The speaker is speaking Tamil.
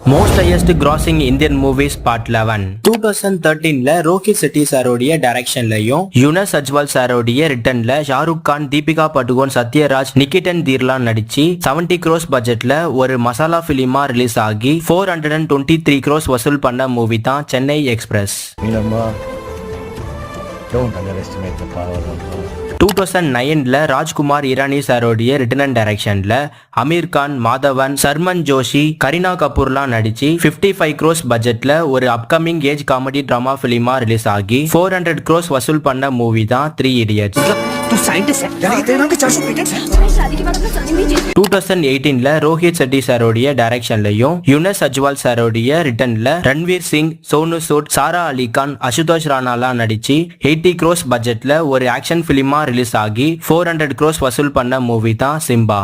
Most highest grossing Indian movies part 11 2013ல ரோஹித் செட்டி சாரோடைய டைரக்ஷன்லயும் யுனஸ் அஜ்வால் சாரோடைய ரிட்டன்ல ஷாருக் கான், தீபிகா படுகோன், சத்யராஜ், நிக்கிடன் தீர்லான் நடிச்சு 70 crores பட்ஜெட்ல ஒரு மசாலா பிலிமா ரிலீஸ் ஆகி 423 crores வசூல் பண்ண மூவி தான் Chennai express. Don't underestimate the power of love. 2009ல ராஜ்குமார் இரானி சாரோடைய ரிட்டன் அண்ட் டைரக்ஷன்ல அமீர் கான், மாதவன், சர்மன் ஜோஷி, கரீனா கபூர்லாம் நடிச்சு 55 crores பட்ஜெட்ல ஒரு அப்கமிங் ஏஜ் காமெடி டிராமா பிலிமா ரிலீஸ் ஆகி 400 crores வசூல் பண்ண மூவி தான் 3 Idiots. 2018ல ரோஹித் செட்டி சாரோடைய டைரக்ஷன்லயும் யுனஸ் அஜ்வால் சாரோடைய ரிட்டன்ல ரன்வீர் சிங், சோனு சூட், சாரா அலி கான், அசுதோஷ் ராணாலாம் நடிச்சு 80 crores பட்ஜெட்ல ஒரு ஆக்ஷன் பிலிமா ரிலீஸ் ஆகி 400 crores வசூல் பண்ண மூவி தான் சிம்பா.